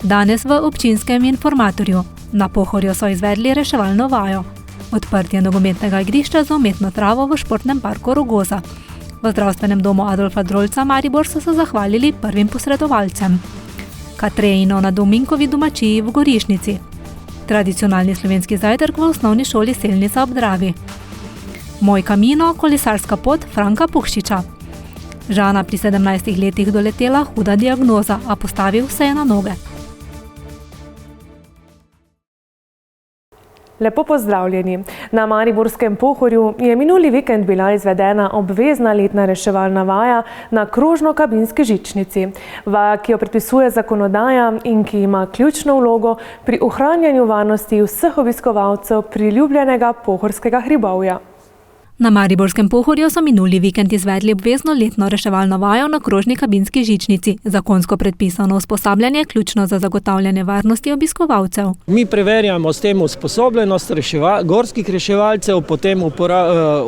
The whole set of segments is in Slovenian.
Danes v občinskem informatorju. Na Pohorju so izvedli reševalno vajo. Odprtje nogometnega igrišča z umetno travo v športnem parku Rogoza. V zdravstvenem domu Adolfa Drolca Maribor so se zahvalili prvim posredovalcem. Katrejino na Dominkovi domačiji v Gorišnici. Tradicionalni slovenski zajtrk v osnovni šoli Selnica ob Dravi. Moj kamino, kolesarska pot Franka Puhšiča. Žana pri 17 letih doletela huda diagnoza, a postavil se je na noge. Lepo pozdravljeni. Na Mariborskem Pohorju je minuli vikend bila izvedena obvezna letna reševalna vaja na krožno-kabinski žičnici. Vaja, ki jo predpisuje zakonodaja in ki ima ključno vlogo pri ohranjanju varnosti vseh obiskovalcev priljubljenega pohorskega hribovja. Na Mariborskem Pohorju so minuli vikend izvedli obvezno letno reševalno vajo na krožni kabinski žičnici. Zakonsko predpisano usposabljanje ključno za zagotavljanje varnosti obiskovalcev. Mi preverjamo s tem usposobljenost gorskih reševalcev, potem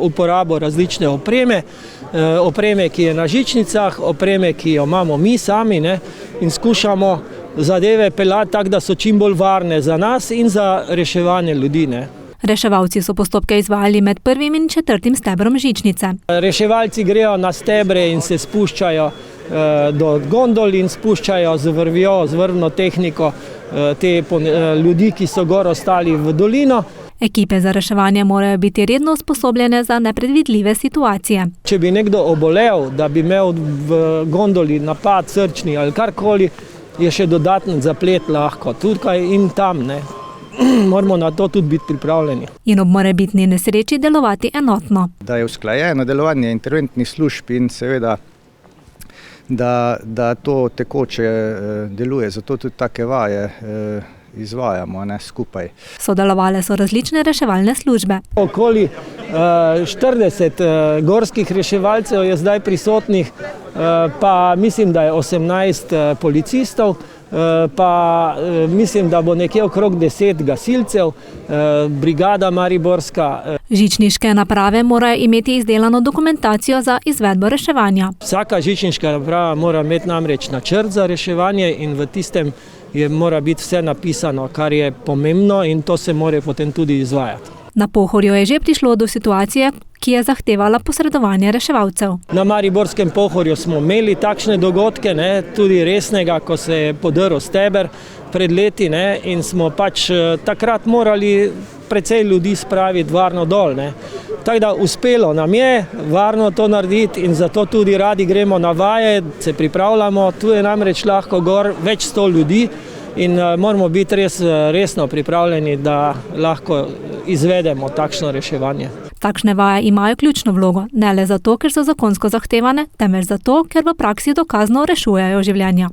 uporabo različne opreme, ki je na žičnicah, opreme, ki jo imamo mi sami, in skušamo zadeve peljati tako, da so čim bolj varne za nas in za reševanje ljudi. Reševalci so postopke izvajali med 1. in 4. stebrom žičnice. Reševalci grejo na stebre in se spuščajo do gondol in spuščajo z vrvjo, z vrvno tehniko te ljudi, ki so gor ostali v dolino. Ekipe za reševanje morajo biti redno usposobljene za nepredvidljive situacije. Če bi nekdo obolel, da bi imel v gondoli napad srčni ali karkoli, je še dodaten zaplet lahko tukaj in tam, Moramo na to tudi biti pripravljeni. In ob morebitni nesreči delovati enotno. Da je usklajeno delovanje interventnih služb in seveda, da to tekoče deluje, zato tudi take vaje izvajamo skupaj. Sodelovale so različne reševalne službe. Okoli 40 gorskih reševalcev je zdaj prisotnih, pa mislim, da je 18 policistov, pa mislim, da bo nekje okrog 10 gasilcev, brigada mariborska. Žičniške naprave morajo imeti izdelano dokumentacijo za izvedbo reševanja. Vsaka žičniška naprava mora imeti namreč načrt za reševanje in v tistem mora biti vse napisano, kar je pomembno in to se mora potem tudi izvajati. Na Pohorju je že prišlo do situacije, ki je zahtevala posredovanje reševalcev. Na Mariborskem Pohorju smo imeli takšne dogodke, tudi resnega, ko se je podrl steber pred leti in smo takrat morali precej ljudi spraviti varno dol. Tako da uspelo nam je varno to narediti in zato tudi radi gremo na vaje, se pripravljamo. Tu je namreč lahko gor več 100 ljudi in moramo biti resno pripravljeni, da lahko izvedemo takšno reševanje. Takšne vaje imajo ključno vlogo, ne le zato, ker so zakonsko zahtevane, temveč zato, ker v praksi dokazno rešujejo življenja.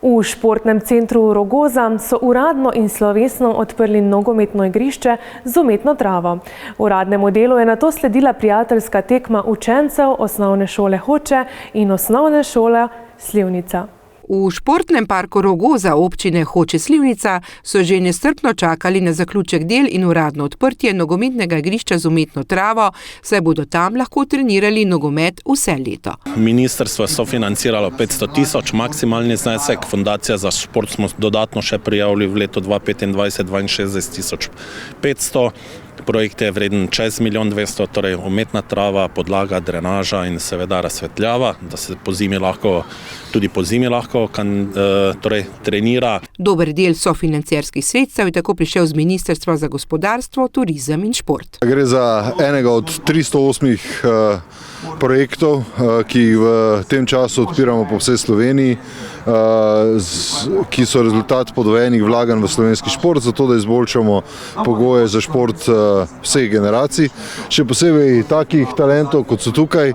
V športnem centru Rogoza so uradno in slovesno odprli nogometno igrišče z umetno travo. Uradnemu delu je nato sledila prijateljska tekma učencev osnovne šole Hoče in osnovne šole Slivnica. V športnem parku Rogoza občine Hoče Slivnica so že nestrpno čakali na zaključek del in uradno odprtje nogometnega igrišča z umetno travo, saj bodo tam lahko trenirali nogomet vse leto. Ministrstvo je sofinanciralo 500 000, maksimalni znesek, Fundacija za šport smo dodatno še prijavili v letu 2025 62 500. Projekt je vreden čez 1 200 000, torej umetna trava, podlaga, drenaža in seveda razsvetljava, da se tudi po zimi lahko trenira. Dober del sofinancerskih sredstev je tako prišel z Ministrstva za gospodarstvo, turizem in šport. Gre za enega od 308 projektov, ki jih v tem času odpiramo po vsej Sloveniji, ki so rezultat podvojenih vlaganj v slovenski šport, zato da izboljšamo pogoje za šport vseh generacij. Še posebej takih talentov, kot so tukaj.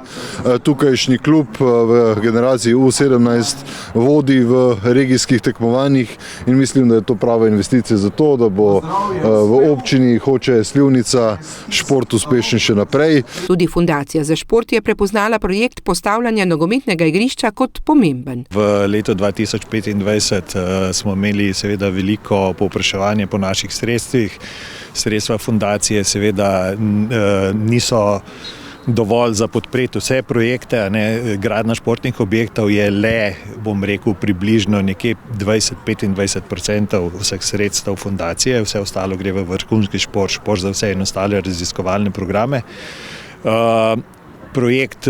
Tukajšnji klub v generaciji U17 vodi v regijskih tekmovanjih in mislim, da je to prava investicija za to, da bo v občini Hoče Slivnica šport uspešen še naprej. Tudi Fundacija za šport je prepoznala projekt postavljanja nogometnega igrišča kot pomemben. V letu 2025 smo imeli seveda veliko povpraševanje po naših sredstvih. Sredstva fundacije seveda niso dovolj za podpreti vse projekte. Gradnja športnih objektov je le, bom rekel, približno nekje 20-25% vseh sredstev fundacije, vse ostalo gre v vrhunski šport, šport za vse in ostale raziskovalne programe. Projekt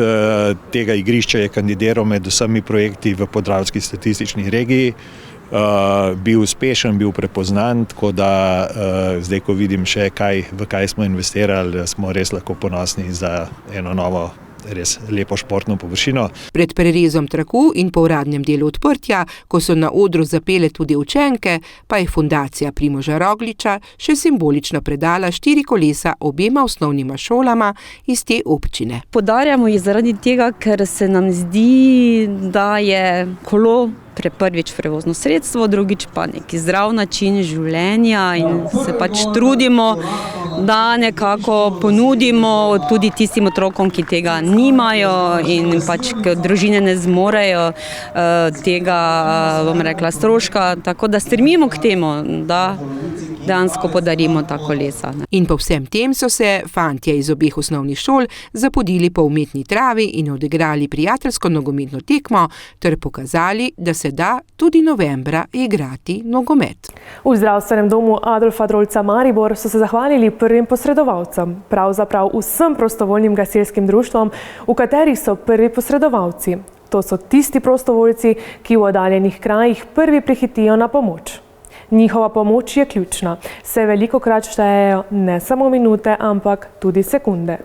tega igrišča je kandidiral med vsemi projekti v Podravski statistični regiji. Bil uspešen, bil prepoznan, tako da zdaj, ko vidim še v kaj smo investirali, smo res lahko ponosni za eno novo, res lepo športno površino. Pred prerezom traku in po uradnem delu odprtja, ko so na odru zapele tudi učenke, pa je fundacija Primoža Rogliča še simbolično predala 4 kolesa obema osnovnima šolama iz te občine. Podarjamo jih zaradi tega, ker se nam zdi, da je kolo prvič prevozno sredstvo, drugič pa neki zdrav način življenja in se pač trudimo, da nekako ponudimo tudi tistim otrokom, ki tega nimajo in pač družine ne zmorejo tega, bom rekla, stroška, tako da stremimo k temu, da dejansko podarimo ta kolesa. In po vsem tem so se fantje iz obeh osnovnih šol zapodili po umetni travi in odigrali prijateljsko nogometno tekmo ter pokazali, da se da tudi novembra igrati nogomet. V zdravstvenem domu Adolfa Drolca Maribor so se zahvalili prvim posredovalcem, pravzaprav vsem prostovoljnim gasilskim društvom, v katerih so prvi posredovalci. To so tisti prostovoljci, ki v oddaljenih krajih prvi prihitijo na pomoč. Njihova pomoč je ključna, saj velikokrat štejejo ne samo minute, ampak tudi sekunde.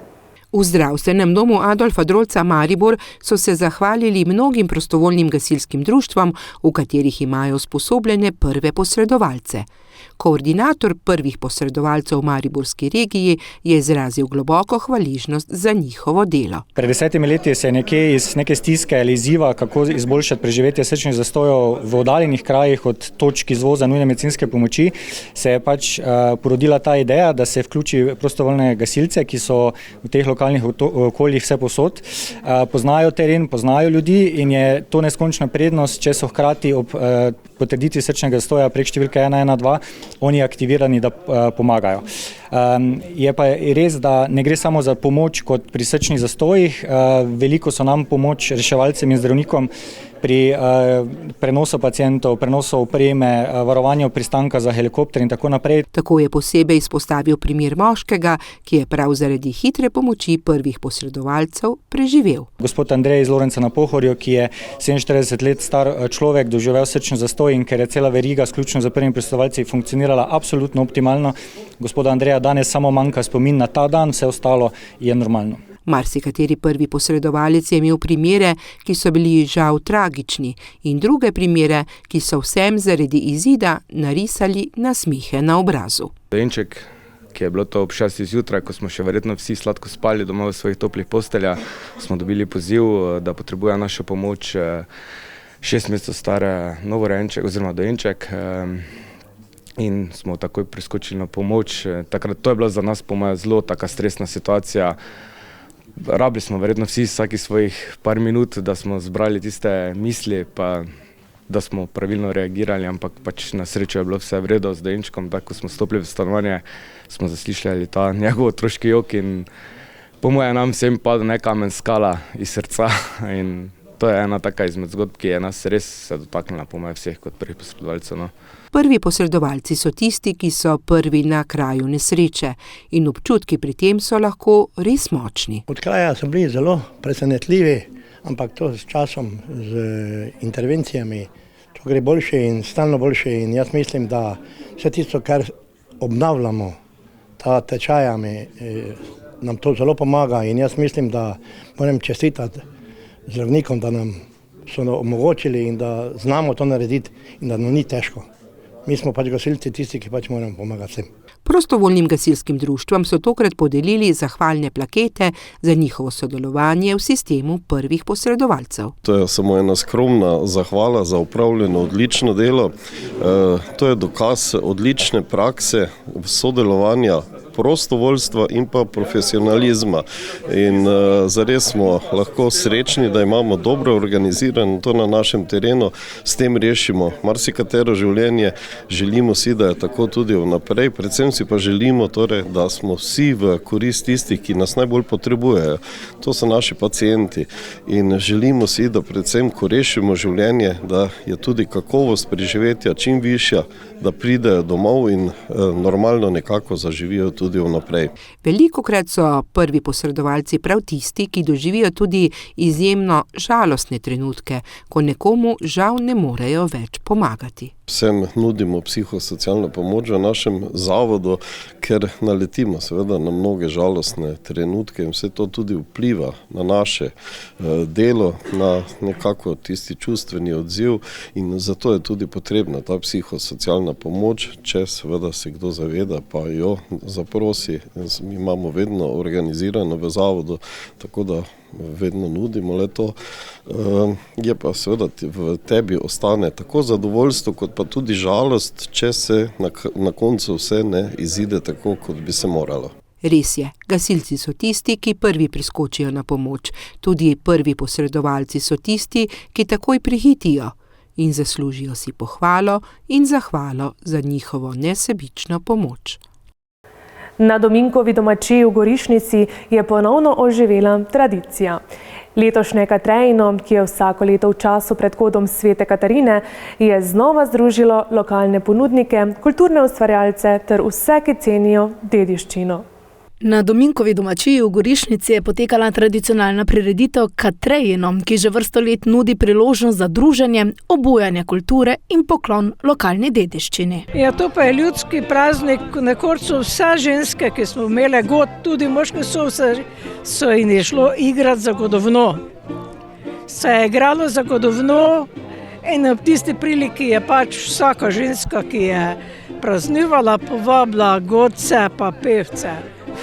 V zdravstvenem domu Adolfa Drolca Maribor so se zahvalili mnogim prostovoljnim gasilskim društvom, v katerih imajo usposobljene prve posredovalce. Koordinator prvih posredovalcev v mariborski regiji je izrazil globoko hvaležnost za njihovo delo. Pred 10 leti se je nekje iz neke stiske ali izziva, kako izboljšati preživetje srčnih zastojev v oddaljenih krajih od točk izvoza nujne medicinske pomoči, se je pač porodila ta ideja, da se vključi prostovoljne gasilce, ki so v teh lokalnih okoljih vse posod, poznajo teren, poznajo ljudi in je to neskončna prednost, če so hkrati ob potrditvi srčnega zastoja prek številke 112 oni aktivirani, da pomagajo. Je pa res, da ne gre samo za pomoč kot pri srčnih zastojih, veliko so nam pomoč reševalcem in zdravnikom pri prenosu pacientov, prenosu opreme, varovanju pristanka za helikopter in tako naprej. Tako je posebej izpostavil primer moškega, ki je prav zaradi hitre pomoči prvih posredovalcev preživel. Gospod Andrej iz Lorenca na Pohorju, ki je 47 let star človek, doživel srčni zastoj in ker je cela veriga sključno za prvimi posredovalci funkcionirala absolutno optimalno, gospoda Andreja danes samo manjka spomin na ta dan, vse ostalo je normalno. Marsikateri prvi posredovalec je imel primere, ki so bili žal tragični, in druge primere, ki so vsem zaradi izida narisali nasmehe na obrazu. Dojenček, ki je bilo to ob 6 zjutraj, ko smo še verjetno vsi sladko spali doma v svojih toplih posteljah, smo dobili poziv, da potrebuje našo pomoč 6 mesecev stare novorojenček oziroma dojenček. In smo takoj priskočili na pomoč. Takrat to je bila za nas po moje zelo taka stresna situacija. Rabili smo verjetno vsi vsakih svojih par minut, da smo zbrali tiste misli, pa da smo pravilno reagirali, ampak pač na srečo je bilo vse v redu z dojenčkom. Tako ko smo stopili v stanovanje, smo zaslišali ta njegov otroški jok in po moje nam vsem padel kamen skala iz srca in to je ena taka izmed zgodb, ki je nas res se dotaknila po moje vseh kot prvih posredovalcev. No. Prvi posredovalci so tisti, ki so prvi na kraju nesreče in občutki pri tem so lahko res močni. Od kraja so bili zelo presenetljivi, ampak to s časom, z intervencijami, to gre boljše in stalno boljše in jaz mislim, da vse tisto, kar obnavljamo, ta tečajami, nam to zelo pomaga in jaz mislim, da moram čestitati zdravnikom, da nam so omogočili in da znamo to narediti in da nam ni težko. Mi smo pač gasilci tisti, ki pač moramo pomagati vsem. Prostovoljnim gasilskim društvom so tokrat podelili zahvalne plakete za njihovo sodelovanje v sistemu prvih posredovalcev. To je samo ena skromna zahvala za opravljeno odlično delo. To je dokaz odlične prakse sodelovanja prostovoljstva in pa profesionalizma. In zares smo lahko srečni, da imamo dobro organizirano to na našem terenu, s tem rešimo marsikatero življenje, želimo si, da je tako tudi vnaprej, predvsem si pa želimo torej, da smo vsi v korist tistih, ki nas najbolj potrebujejo. To so naši pacienti in želimo si, da predvsem, ko rešimo življenje, da je tudi kakovost preživetja čim višja, da pridejo domov in normalno nekako zaživijo tudi vnaprej. Velikokrat so prvi posredovalci prav tisti, ki doživijo tudi izjemno žalostne trenutke, ko nekomu žal ne morejo več pomagati. Vsem nudimo psihosocialno pomoč v našem zavodu, ker naletimo seveda na mnoge žalostne trenutke in vse to tudi vpliva na naše delo, na nekako tisti čustveni odziv in zato je tudi potrebna ta psihosocialna pomoč, če seveda se kdo zaveda, pa jo zaprosi. Mi imamo vedno organizirano v zavodu, tako da vedno nudimo le to. Je pa seveda v tebi ostane tako zadovoljstvo, kot pa tudi žalost, če se na koncu vse ne izide tako, kot bi se moralo. Res je, gasilci so tisti, ki prvi priskočijo na pomoč. Tudi prvi posredovalci so tisti, ki takoj prihitijo in zaslužijo si pohvalo in zahvalo za njihovo nesebično pomoč. Na Dominkovi domačiji v Gorišnici je ponovno oživela tradicija. Letošnje Katrejino, ki je vsako leto v času pred kodom Svete Katarine, je znova združilo lokalne ponudnike, kulturne ustvarjalce ter vse, ki cenijo dediščino. Na Dominkovi domačiji v Gorišnici je potekala tradicionalna prireditev Katrejino, ki že vrsto let nudi priložnost za druženje, obujanje kulture in poklon lokalni dediščini. Ja, to pa je ljudski praznik, nekoč so vse ženske, ki smo imele god, tudi moški so jim je šlo igrati za godovno. Se je igralo za godovno in ob tisti priliki je pač vsaka ženska, ki je praznivala, povabila godce pa pevce.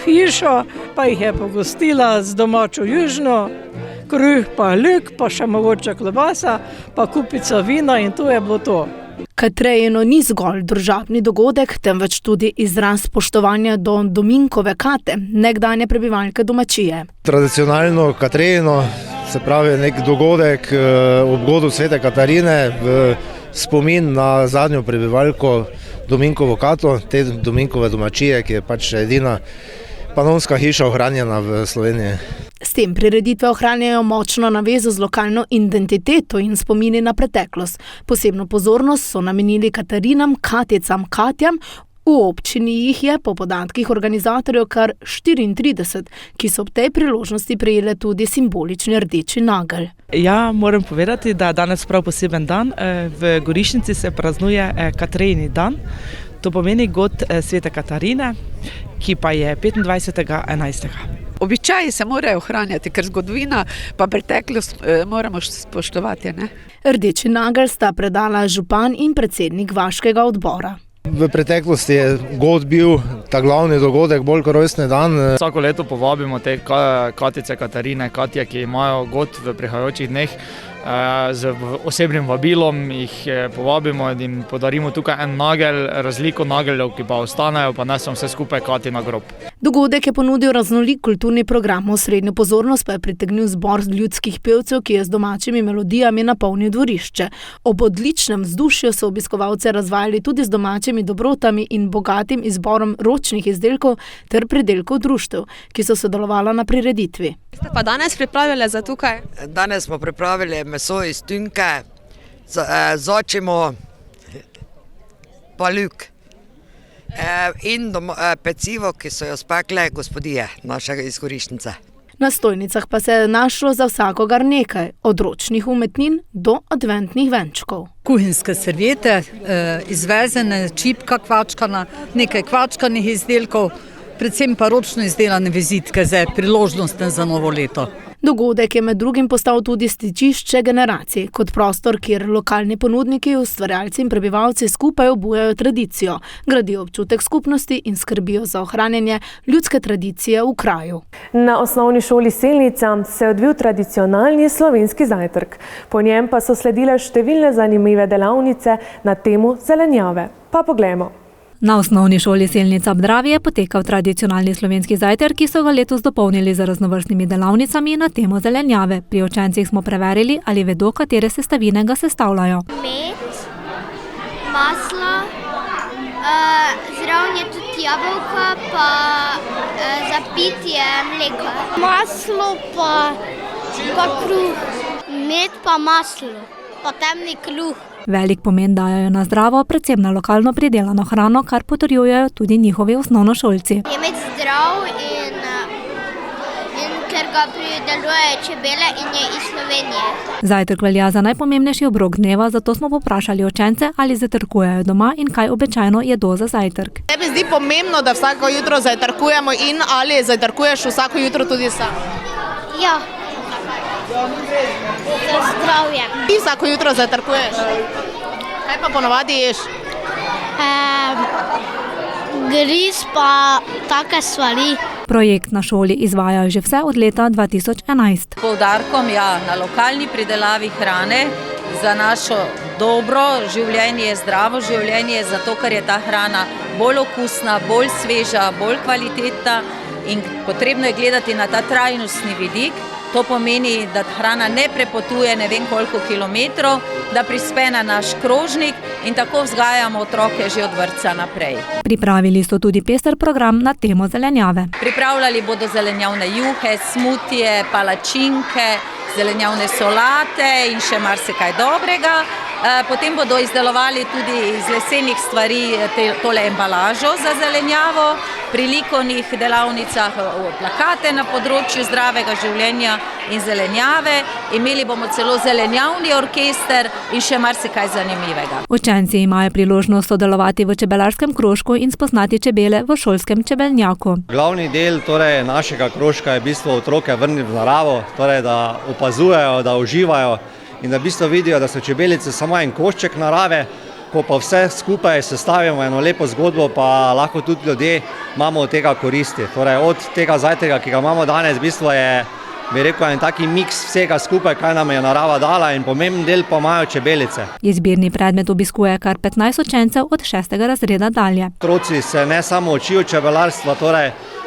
Hišo, pa jih je pogostila z domačo južno, kruh pa luk, pa še mogoče klobasa, pa kupica vina in to je bilo to. Katrejino ni zgolj družabni dogodek, temveč tudi izraz spoštovanja do Dominkove Kate, nekdanje prebivalke domačije. Tradicionalno Katrejino, se pravi nek dogodek ob godu Svete Katarine v spomin na zadnjo prebivalko Dominkovo Kato, te Dominkove domačije, ki je pač edina panonska hiša ohranjena v Sloveniji. S tem prireditve ohranjajo močno navezo z lokalno identiteto in spomini na preteklost. Posebno pozornost so namenili Katarinam, Katicam, Katjam. V občini jih je po podatkih organizatorjev kar 34, ki so ob tej priložnosti prejele tudi simbolični rdeči nagelj. Ja, moram povedati, da je danes prav poseben dan. V Gorišnici se praznuje Katrejini dan. To pomeni god Svete Katarine, ki pa je 25.11. Običaji se morajo ohranjati, ker zgodovina pa preteklost moramo spoštovati, ne? Rdeči nagelj sta predala župan in predsednik vaškega odbora. V preteklosti je god bil ta glavni dogodek, bolj kot rojstni dan. Vsako leto povabimo te Katice Katarine, Katje, ki imajo god v prihajajočih dneh. Z osebnim vabilom jih povabimo in jim podarimo tukaj en nagelj, razliko nageljev, ki pa ostanejo, pa nesem vse skupaj Kati na grob. Dogodek je ponudil raznolik kulturni program, osrednjo pozornost pa je pritegnil zbor ljudskih pevcev, ki je z domačimi melodijami napolnil dvorišče. Ob odličnem vzdušju so obiskovalce razvajali tudi z domačimi dobrotami in bogatim izborom ročnih izdelkov ter pridelkov društev, ki so sodelovala na prireditvi. Ste pa danes pripravili za tukaj? Danes smo pripravili meso iz tünke, začimo pa luk in pecivo, ki so jo spekle gospodije našega iz Gorišnice. Na stojnicah pa se je našlo za vsakogar nekaj, od ročnih umetnin do adventnih venčkov. Kuhinjske serviete, izvezene, čipka kvačkana, nekaj kvačkanih izdelkov, predvsem pa ročno izdelane vizitke za priložnost za novo leto. Dogodek je med drugim postal tudi stičišče generacij, kot prostor, kjer lokalni ponudniki, ustvarjalci in prebivalci skupaj obujajo tradicijo, gradijo občutek skupnosti in skrbijo za ohranjanje ljudske tradicije v kraju. Na osnovni šoli Selnica se je odvil tradicionalni slovenski zajtrk. Po njem pa so sledile številne zanimive delavnice na temo zelenjave. Pa poglejmo. Na osnovni šoli Selnica ob Dravi je potekal tradicionalni slovenski zajtrk, ki so ga letos dopolnili z raznovrstnimi delavnicami na temo zelenjave. Pri učencih smo preverili, ali vedo, katere sestavine ga sestavljajo. Med, maslo, zraven je tudi jabolka, pa za pitje mleko. Maslo pa kruh. Med pa maslo, pa temni kruh. Velik pomen dajajo na zdravo, predvsem na lokalno pridelano hrano, kar potrjujejo tudi njihovi osnovnošolci. Je med zdrav in ker ga pridelujejo čebele in je iz Slovenije. Zajtrk velja za najpomembnejši obrok dneva, zato smo povprašali učence, ali zajtrkujejo doma in kaj običajno jedo za zajtrk. Tebi zdi pomembno, da vsako jutro zajtrkujemo in ali zajtrkuješ vsako jutro tudi sam? Ja. Za zdravje. Ti vsako jutro zajtrkuješ? Kaj pa ponavadi ješ? Gris pa take stvari. Projekt na šoli izvajajo že vse od leta 2011. Poudarkom na lokalni pridelavi hrane za našo dobro življenje, zdravo življenje, zato ker je ta hrana bolj okusna, bolj sveža, bolj kvalitetna in potrebno je gledati na ta trajnostni vidik. To pomeni, da hrana ne prepotuje ne vem koliko kilometrov, da prispe na naš krožnik in tako vzgajamo otroke že od vrtca naprej. Pripravili so tudi pester program na temo zelenjave. Pripravljali bodo zelenjavne juhe, smutije, palačinke, zelenjavne solate in še marsikaj dobrega. Potem bodo izdelovali tudi iz lesenih stvari tole embalažo za zelenjavo, pri likovnih delavnicah plakate na področju zdravega življenja in zelenjave. Imeli bomo celo zelenjavni orkester in še marsikaj zanimivega. Učenci imajo priložnost sodelovati v čebelarskem krožku in spoznati čebele v šolskem čebelnjaku. Glavni del našega krožka je v bistvu otroke vrniti v naravo, da opazujejo, da uživajo in da v bistvu vidijo, da so čebelice samo en košček narave, ko pa vse skupaj sestavimo eno lepo zgodbo, pa lahko tudi ljudje imamo od tega koristi. Od tega zajtrka, ki ga imamo danes, v bistvu je, bi rekel, en taki miks vsega skupaj, kaj nam je narava dala in pomemben del pa imajo čebelice. Izbirni predmet obiskuje kar 15 učencev od 6. razreda dalje. Otroci se ne samo učijo čebelarstva,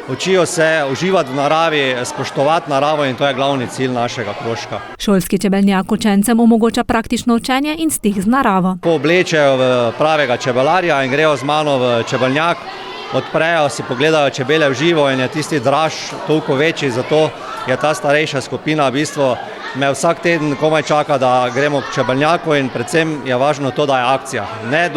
učijo se uživati v naravi, spoštovati naravo in to je glavni cilj našega krožka. Šolski čebelnjak učencem omogoča praktično učenje in stik z naravo. Ko oblečejo v pravega čebelarja in grejo z mano v čebelnjak, odprejo, si pogledajo čebele v živo in je tisti draž toliko večji, zato je ta starejša skupina v bistvu me vsak teden komaj čaka, da gremo k čebelnjaku in predvsem je važno to, da je akcija. Ne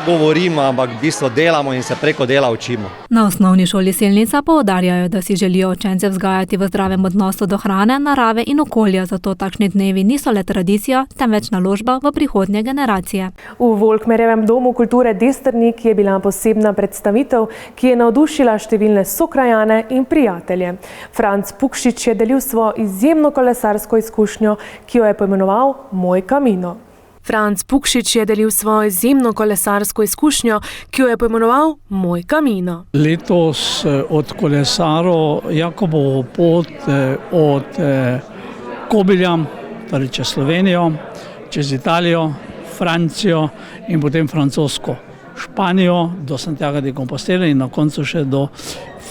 govorimo, ampak v bistvu delamo in se preko dela učimo. Na osnovni šoli Selnica poudarjajo, da si želijo učence vzgajati v zdravem odnosu do hrane, narave in okolja, zato takšni dnevi niso le tradicija, temveč naložba v prihodnje generacije. V Volkmerjevem domu kulture Destrnik je bila posebna predstavitev, ki je navdušila številne sokrajane in prijatelje. Franc Pukšič je delil svojo izjemno kolesarsko izkušnjo, ki jo je poimenoval Moj Camino. Franc Pukšič je delil svojo izjemno kolesarsko izkušnjo, ki jo je poimenoval Moj Camino. Letos odkolesaril Jakobovo pot od Kobilja, torej čez Slovenijo, čez Italijo, Francijo in potem francosko Španijo do Santiago de Compostela in na koncu še do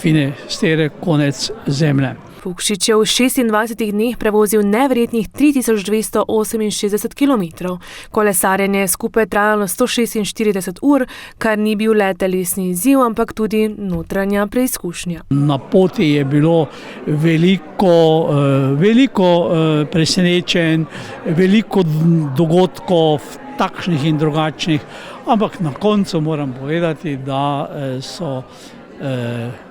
Finestere, konec zemlje. Pukšič je v 26 dneh prevozil neverjetnih 3268 km. Kolesarjenje je skupaj trajalo 146 ur, kar ni bil le telesni izziv, ampak tudi notranja preizkušnja. Na poti je bilo veliko presenečenj, veliko dogodkov, takšnih in drugačnih, ampak na koncu moram povedati, da so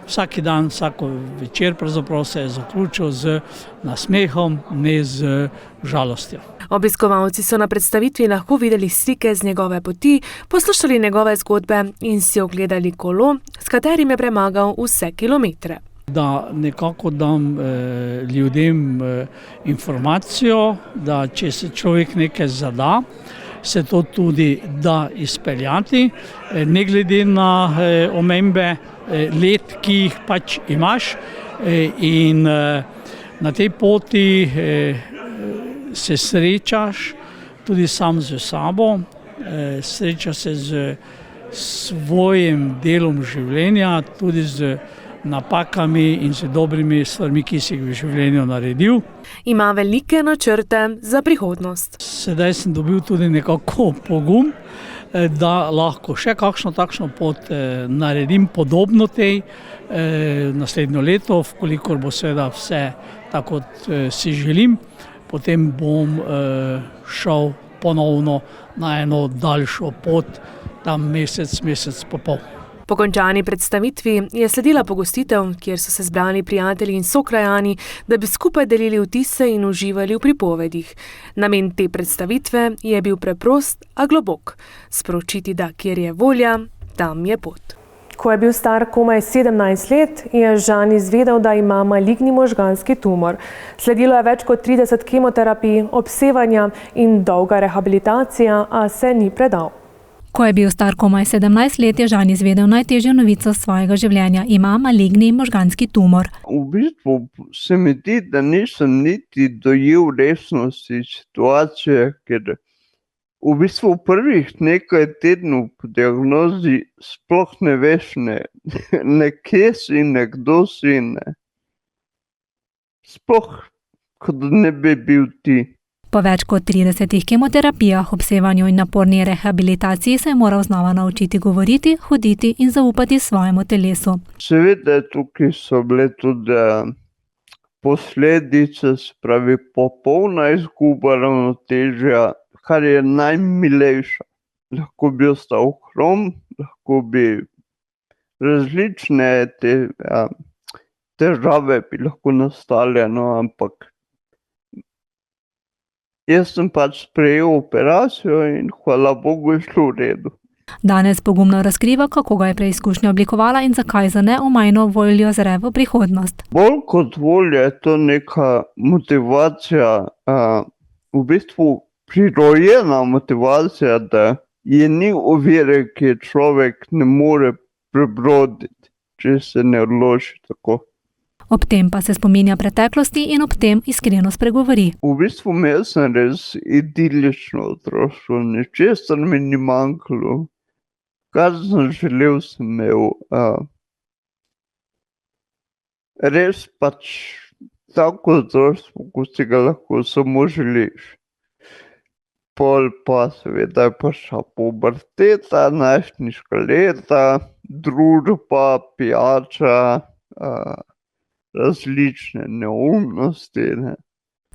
vsak dan, vsako večer pravzaprav se je zaključil z nasmehom, ne z žalostjo. Obiskovalci so na predstavitvi lahko videli slike z njegove poti, poslušali njegove zgodbe in si ogledali kolo, s katerim je premagal vse kilometre. Da nekako dam ljudem informacijo, da če se človek nekaj zada, se to tudi da izpeljati, ne glede na omembe let, ki jih pač imaš, in na tej poti se srečaš tudi sam z sabo, srečaš se z svojim delom življenja, tudi z napakami in z dobrimi stvarmi, ki si jih v življenju naredil. Ima velike načrte za prihodnost. Sedaj sem dobil tudi nekako pogum, da lahko še kakšno takšno pot naredim podobno tej naslednjo leto, vkolikor bo seveda vse tako, kot si želim, potem bom šel ponovno na eno daljšo pot, tam mesec pa pol. Po končani predstavitvi je sledila pogostitev, kjer so se zbrali prijatelji in sokrajani, da bi skupaj delili vtise in uživali v pripovedih. Namen te predstavitve je bil preprost, a globok. Sporočiti, da kjer je volja, tam je pot. Ko je bil star komaj 17 let, je Žan izvedel, da ima maligni možganski tumor. Sledilo je več kot 30 kemoterapij, obsevanja in dolga rehabilitacija, a se ni predal. Ko je bil star komaj 17 let, je Žan izvedel najtežjo novico svojega življenja. Ima maligni možganski tumor. V bistvu se mi zdi, da nisem niti dojel resnosti situacije, ker v bistvu prvih nekaj tednov po diagnozi sploh ne veš, ne kje si, ne kdo si, ne. Sploh, kot ne bi bil ti. Po več kot 30 kemoterapijah, obsevanju in naporni rehabilitaciji se je moral znova naučiti govoriti, hoditi in zaupati svojemu telesu. Seveda tukaj so bile tudi posledice, se pravi popolna izguba ravnotežja, kar je najmilejša. Lahko bi ostal hrom, lahko bi različne težave bi lahko nastale, ampak jaz sem pač sprejel operacijo in hvala Bogu je šlo v redu. Danes pogumno razkriva, kako ga je preizkušnja oblikovala in zakaj za neomajno voljo zre v prihodnost. Bolj kot volja je to neka motivacija, v bistvu prirojena motivacija, da je ni ovire, ki je človek ne more prebroditi, če se ne odloči tako. Ob tem pa se spominja preteklosti in ob tem iskreno spregovori. V bistvu imel sem res idilično otroštvo, ničesar mi ni manjkalo. Kar sem želel, sem imel. Res pač tako otroštvo, ko si ga lahko samo želiš. Pol pa seveda je prišla puberteta, najstniška leta, družba, pijača, različne neumnosti.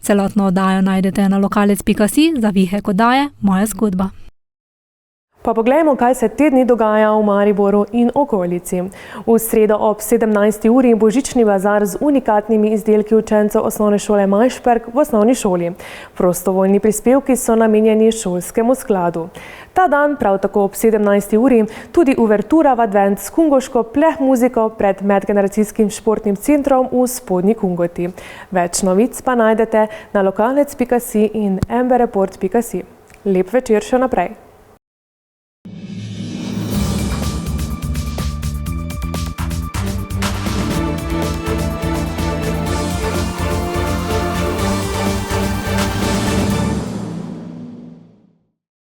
Celotno oddajo najdete na lokalec.si, za Vihek oddaje Moja zgodba. Pa poglejmo, kaj se te dni dogaja v Mariboru in okolici. V sredo ob 17. uri božični bazar z unikatnimi izdelki učencev osnovne šole Majšperk v osnovni šoli. Prostovoljni prispevki so namenjeni šolskemu skladu. Ta dan, prav tako ob 17. uri, tudi uvertura v advent s kungoško pleh muziko pred medgeneracijskim športnim centrom v Spodnji Kungoti. Več novic pa najdete na lokalec.si in mbreport.si. Lep večer še naprej.